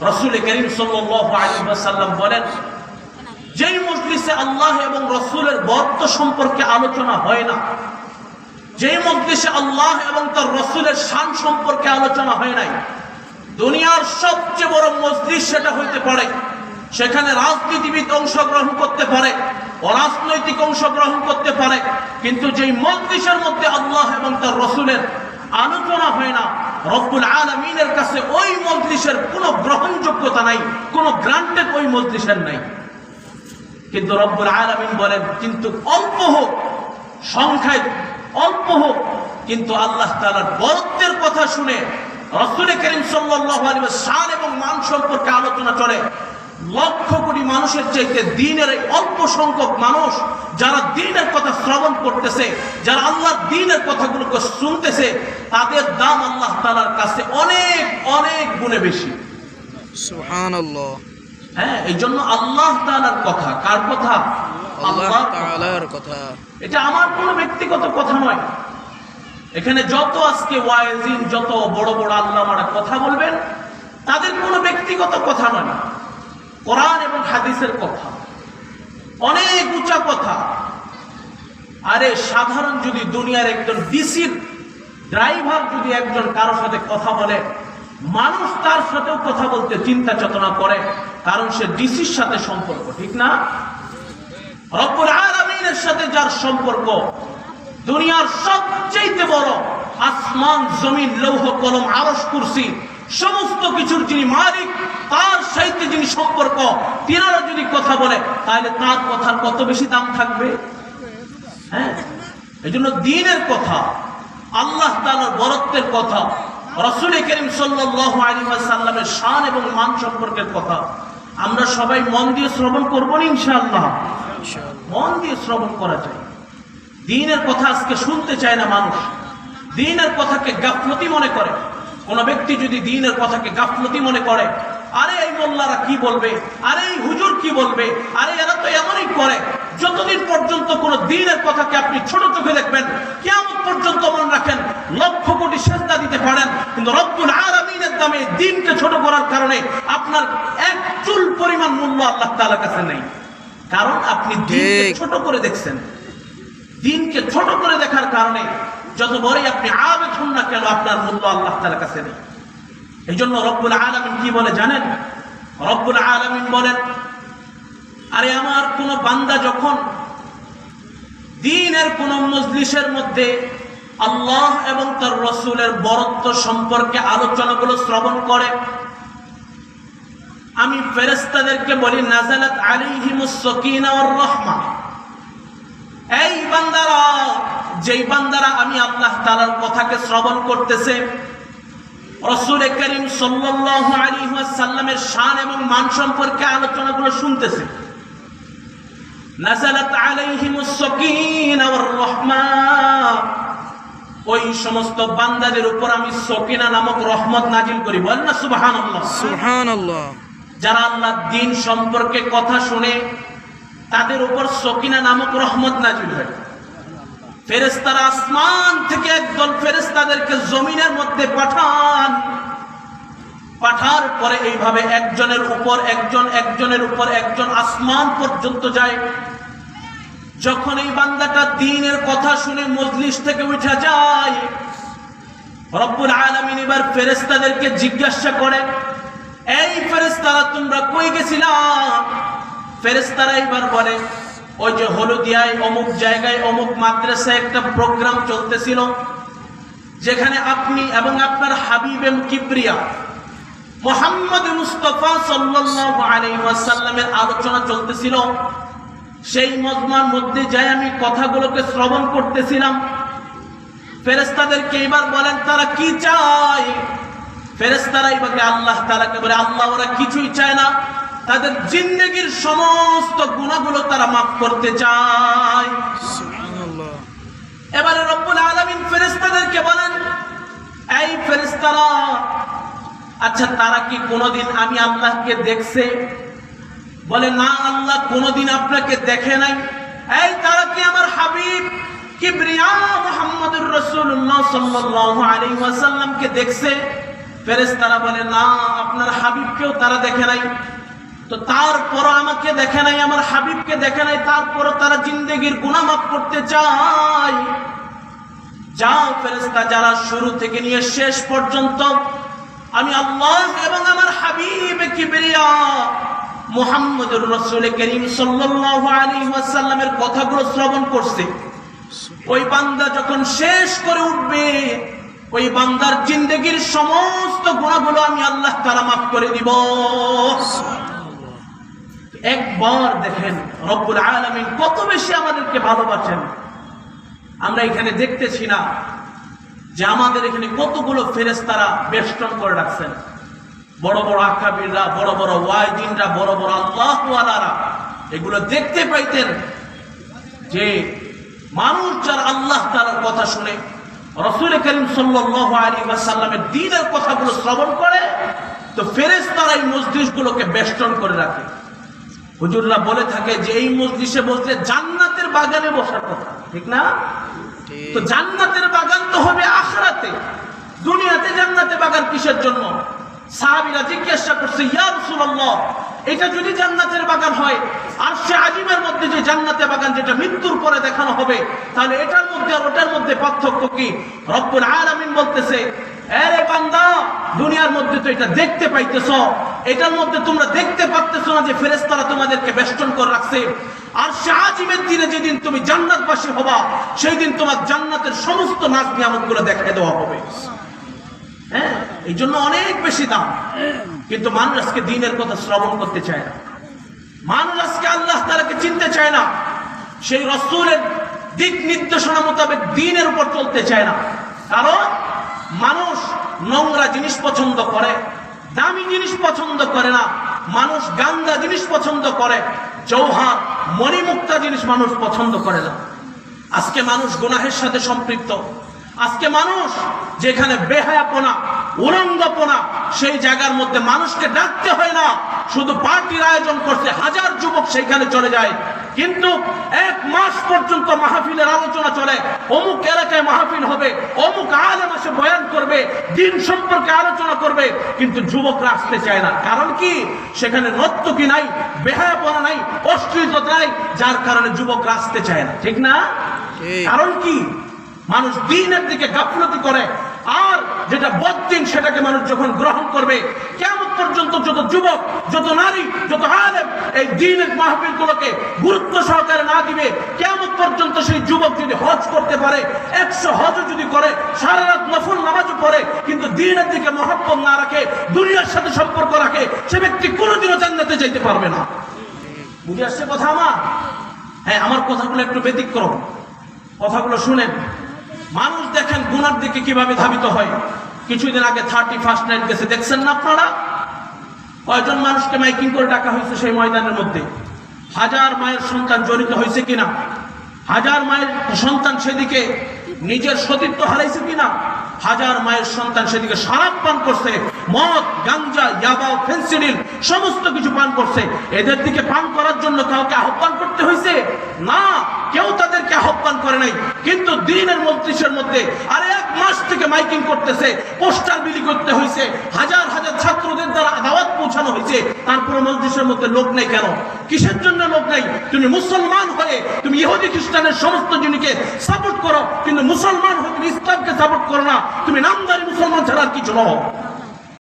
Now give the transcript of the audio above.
রাসূল করিম সাল্লাল্লাহু আলাইহি ওয়াসাল্লাম বলেন, যেই মজলিসে আল্লাহ এবং রাসূলের বরত্ব সম্পর্কে আলোচনা হয় না, যেই মজলিসে আল্লাহ এবং তার রাসূলের শান সম্পর্কে আলোচনা হয় নাই, দুনিয়ার সবচেয়ে বড় মজলিস সেটা হইতে পারে। সেখানে রাজনীতিবিদ অংশগ্রহণ করতে পারে, অরাজনৈতিক অংশগ্রহণ করতে পারে, কিন্তু যেই মজলিসের মধ্যে আল্লাহ এবং তার রাসূলের আলোচনা হয় না, রব্বুল আলামিনের কাছে ওই মজলিসের কোনো গ্রহণযোগ্যতা নাই, কোনো গ্রান্টেড ওই মজলিসের নাই। কিন্তু রব্বুল আলামিন বলেন, কিন্তু অল্প হোক, সংখ্যায় অল্প হোক, কিন্তু আল্লাহ তাআলার বরত্বের কথা শুনে রাসূল করিম সাল্লাল্লাহু আলাইহি ওয়াসাল্লামের শান এবং মান সম্পর্কে আলোচনা চলে। লক্ষ কোটি মানুষের চাইতে দ্বীনের এই অল্প সংখ্যক মানুষ যারা দ্বীনের কথা শ্রবণ করতেছে, যারা আল্লাহর দ্বীনের কথাগুলোকে শুনতেছে, তাদের দাম আল্লাহ তাআলার কাছে অনেক অনেক গুণে বেশি। সুবহানাল্লাহ। হ্যাঁ, এই জন্য আল্লাহ তাআলার কথা, কার কথা? আল্লাহ তাআলার কথা। এটা আমার কোনো ব্যক্তিগত কথা নয়। এখানে যত আজকে ওয়াইজিন, যত বড় বড় আল্লামারা কথা বলবেন, তাদের কোনো ব্যক্তিগত কথা নয়, কোরআন এবং হাদিসের কথা, অনেক উঁচা কথা। আরে সাধারণ যদি দুনিয়ার একজন ডিসির ড্রাইভার যদি একজন কারোর সাথে কথা বলে, মানুষ তার সাথেও কথা বলতে চিন্তা চেতনা করে, কারণ সে ডিসির সাথে সম্পর্ক, ঠিক না? রব্বুল আলামিনের সাথে যার সম্পর্ক, দুনিয়ার সবচেয়ে বড় আসমান জমিন লৌহ কলম আরশ কুরসি সমস্ত কিছুর যিনি মালিক, তার সাথে যিনি সম্পর্ক, তিনারা যদি কথা বলে, তাহলে তার কথার কত বেশি দাম থাকবে। হ্যাঁ, এই জন্য দ্বীনের কথা, আল্লাহ তাআলার বরত্বের কথা, রাসূল করিম সাল্লাল্লাহু আলাইহি ওয়াসাল্লামের শান এবং মান সম্পর্কের কথা আমরা সবাই মন দিয়ে শ্রবণ করব না ইনশাআল্লাহ। মন দিয়ে শ্রবণ করা চাই। দ্বীনের কথা আজকে শুনতে চায় না মানুষ, দ্বীনের কথাকে গাফলতি মনে করে। কোন ব্যক্তি যদি দ্বীনের কথাকে গাফলতি মনে করে, আরে এই মোল্লারা কি বলবে, আরে এই হুজুর কি বলবে, আরে এরা তো এমনই করে, যতদিন পর্যন্ত কোন দ্বীনের কথাকে আপনি ছোট চোখে দেখবেন, কিয়ামত পর্যন্ত মনে রাখেন লক্ষ কোটি সিজদা দিতে পারেন, কিন্তু রব্বুল আলামিনের দামে দ্বীনকে ছোট করার কারণে আপনার এক চুল পরিমাণ মূল্য আল্লাহ তাআলার কাছে নেই। কারণ আপনি দ্বীনকে ছোট করে দেখছেন। দ্বীনকে ছোট করে দেখার কারণে যত বড়ই আপনি আবেদ হন না কেন, আপনার মূল্য আল্লাহ তাআলার কাছে নেই। এই জন্য রব্বুল আলামিন কি বলে জানেন? রব্বুল আলামিন বলেন, আরে আমার কোন বান্দা যখন দ্বীনের কোন মজলিসের মধ্যে আল্লাহ এবং তার রাসূলের বরত্ব সম্পর্কে আলোচনাগুলো শ্রবণ করে, আমি ফেরেশতাদেরকে বলি, নাযালাত আলাইহিমুস সাকিনা ওয়ার রাহমা। এই বান্দারা, যেই বান্দারা আমি আল্লাহ তাআলার কথাকে শ্রবণ করতেছে, রাসূল করিম সাল্লাল্লাহু আলাইহি ওয়াসাল্লামের শান এবং মান সম্পর্কে আলোচনাগুলো শুনতেছে, নাযালাত আলাইহিমুস সাকিনা ওয়ার রাহমা, ওই সমস্ত বান্দাদের উপর আমি সকিনা নামক রহমত নাজিল করি। বলেন না সুবহানাল্লাহ। সুবহানাল্লাহ। যারা আল্লাহর দ্বীন সম্পর্কে কথা শুনে, তাদের উপর সকিনা নামক রহমত নাজিল হয়। ফেরেশতারা আসমান থেকে একদল ফেরেশতাদেরকে জমিনের মধ্যে পাঠান, পাঠার পরে এইভাবে একজনের উপর একজন, একজনের উপর একজন আসমান পর্যন্ত যায়। যখন এই বান্দাটা দ্বীনের কথা শুনে মজলিস থেকে উঠে যায়, রব্বুল আলামিন এবার ফেরেশতাদেরকে জিজ্ঞাসা করে, এই ফেরেশতারা তোমরা কই গেছিলা? ফেরেশতারা এবার বলে, ওই যে হলদিয়ায় অমুক জায়গায় অমুক মাদ্রাসায় একটা প্রোগ্রাম চলতেছিল, যেখানে আপনি এবং আপনার হাবিবে কিবরিয়া মুহাম্মদ মুস্তাফা সাল্লাল্লাহু আলাইহি ওয়াসাল্লামের আলোচনা চলতেছিল। সেই মজমার মধ্যে যাই আমি কথাগুলোকে শ্রবণ করতেছিলাম। ফেরেশতাদেরকে এবার বলেন তারা কি চায়? ফেরেশতারা এবার আল্লাহ তাআলাকে বলে, আল্লাহ ওরা কিছুই চায় না, তাদের জিন্দেগীর সমস্ত গুনাহগুলো তারা মাফ করতে চায়। সুবহানাল্লাহ। এবারে রব্বুল আলামিন ফেরেশতাদেরকে বলেন, এই ফেরেশতারা, আচ্ছা তারা কি কোনোদিন আমি আল্লাহকে দেখছে? বলে না, আল্লাহ কোনোদিন আপনাকে দেখে নাই। এই তারা কি আমার হাবিব কিবরিয়া মুহাম্মদুর রাসূলুল্লাহ সাল্লাল্লাহু আলাইহি ওয়াসাল্লামকে দেখছে? ফেরেশতারা বলে না, আপনার হাবিবকেও তারা দেখে নাই, তো তারপর আমাকে দেখে নাই, আমার হাবিবকে দেখে নাই, তারপরও তারা জিন্দেগির গুনাহ মাফ করতে চায়। যাও ফেরেশতা যারা শুরু থেকে নিয়ে শেষ পর্যন্ত আমি আল্লাহ এবং আমার হাবিব কিবরিয়া মুহাম্মদুর রাসূল করিম সাল্লাল্লাহু আলাইহি ওয়াসাল্লামের কথাগুলো শ্রবণ করছে, ওই বান্দা যখন শেষ করে উঠবে, ওই বান্দার জিন্দেগির সমস্ত গুনাহগুলো আমি আল্লাহ তাআলা মাফ করে দিব। একবার দেখেন রব্বুল আলামিন কত বেশি আমাদেরকে ভালোবাসেন। আমরা এখানে দেখতেছি না যে আমাদের এখানে কতগুলো ফেরেশতারা বেষ্টন করে রাখছেন, বড় বড় আকাবিররা, বড় বড় ওয়াইদিনরা, বড় বড় আল্লাহওয়ালারা এগুলো দেখতে পাইতেন যে মানুষ যারা আল্লাহ তাআলার কথা শুনে, রাসূল করিম সাল্লাল্লাহু আলাইহি ওয়াসাল্লামের দ্বীনের কথাগুলো শ্রবণ করে, তো ফেরেশতারা এই মজলিসগুলোকে বেষ্টন করে রাখে। হুজুররা বলে থাকে যে এই মজলিসে বসলে জান্নাতের বাগানে বসার কথা, ঠিক না? তো জান্নাতের বাগান তো হবে আখিরাতে, দুনিয়াতে জান্নাতে বাগান কিসের জন্য? সাহাবীরা জিজ্ঞাসা করছে, ইয়া রাসূলুল্লাহ, এটা যদি জান্নাতের বাগান হয়, আরশে আজিমের মধ্যে যে জান্নাতের বাগান যেটা মৃত্যুর পরে দেখানো হবে, তাহলে এটার মধ্যে আর ওটার মধ্যে পার্থক্য কি? রব্বুল আলামিন বলতেছে, আরে বান্দা, দুনিয়ার মধ্যে তো এটা দেখতে পাইতেছ, এটার মধ্যে তোমরা দেখতে পারতেছো না যে ফেরেশতারা তোমাদেরকে বেষ্টন করে রাখছে। আরশে আজিমের দিনে যেদিন তুমি জান্নাতবাসী হবা, সেই দিন তোমার জান্নাতের সমস্ত নাজ নিয়ামতগুলো দেখায় দেওয়া হবে। হ্যাঁ, এই জন্য অনেক বেশি দাম। কিন্তু মানুষ আজকে দ্বীনের কথা শ্রবণ করতে চায় না, মানুষ আজকে আল্লাহ তাআলাকে চিনতে চায় না, সেই রাসূলের দিক নির্দেশনা মোতাবেক দ্বীনের উপর চলতে চায় না। কারণ মানুষ নোংরা জিনিস পছন্দ করে, দামি জিনিস পছন্দ করে না, মানুষ গান্দা জিনিস পছন্দ করে, জৌহার মণিমুক্তা জিনিস মানুষ পছন্দ করে না। আজকে মানুষ গুনাহের সাথে সম্পৃক্ত। আজকে মানুষ যেখানে বেহায়াপনা, উলঙ্গপনা, সেই জায়গার মধ্যে মানুষকে ডাকতে হয় না, শুধু পার্টির আয়োজন করছে, হাজার যুবক সেইখানে চলে যায়। কিন্তু এক মাস পর্যন্ত মাহফিলের আলোচনা চলে, অমুক এলাকায় মাহফিল হবে, অমুক আলেম এসে বয়ান করবে, দ্বীন সম্পর্কে আলোচনা করবে, কিন্তু যুবকরা আসতে চায় না। কারণ কি? সেখানে নর্তকী নাই, বেহায়াপনা নাই, অশ্লীলতা নাই, যার কারণে যুবকরা আসতে চায় না, ঠিক না? কারণ কি? মানুষ দ্বীনের দিকে গাফলতি করে, আর যেটা বদ্দিন সেটাকে মানুষ যখন গ্রহণ করবে, কিয়ামত পর্যন্ত যত যুবক, যত নারী, যত আলেম এই দ্বীনের মাহফিলগুলোকে গুরুত্ব সহকারে না দিবে, কিয়ামত পর্যন্ত সেই যুবক যদি হজ করতে পারে, 100 হজও যদি করে, সারা রাত নফল নামাজও পড়ে, কিন্তু দ্বীনের দিকে মহব্বত না রাখে, দুনিয়ার সাথে সম্পর্ক রাখে, সে ব্যক্তি কোনোদিনও জান্নাতে যেতে পারবে না। বুঝে আসছে কথা আমার? হ্যাঁ, আমার কথাগুলো একটু ব্যতিক্রম, কথাগুলো শুনেন। মানুষ দেখেন গুনার দিকে কিভাবে ধাবিত হয়। কিছুদিন আগে 31st নাইট গেছে, দেখছেন না আপনারা? কয়জন মানুষকে মাইকিং করে ডাকা হয়েছে সেই ময়দানের মধ্যে? হাজার মায়ের সন্তান জড়িত হয়েছে কিনা? হাজার মায়ের সন্তান সেদিকে নিজের সতীত্ব হারাইছে কিনা? হাজার মায়ের সন্তান সেদিকে শরাব পান করছে, মদ, গাঞ্জা, ইয়াবা, ফেন্সিডিল সমস্ত কিছু পান করছে। এদের দিকে পান করার জন্য কাউকে আহ্বান করতে হয়েছে? না, কেউ তাদেরকে আহ্বান করে নাই। কিন্তু দ্বীনের মজলিসের মধ্যে আরে 1 মাস থেকে মাইকিং করতেছে, পোস্টার বিলি করতে হয়েছে, হাজার হাজার ছাত্রদের দ্বারা দাওয়াত পৌঁছানো হয়েছে, তারপরে মজলিসের মধ্যে লোক নেই কেন? কিসের জন্য লোক নাই? তুমি মুসলমান হয়ে তুমি ইহুদি খ্রিস্টানের সমস্ত জিনিসকে সাপোর্ট করো, কিন্তু মুসলমান হয়ে তুমি ইসলামকে সাপোর্ট করো না। তুমি নামদারি মুসলমান ছাড়া আর কিছু নও।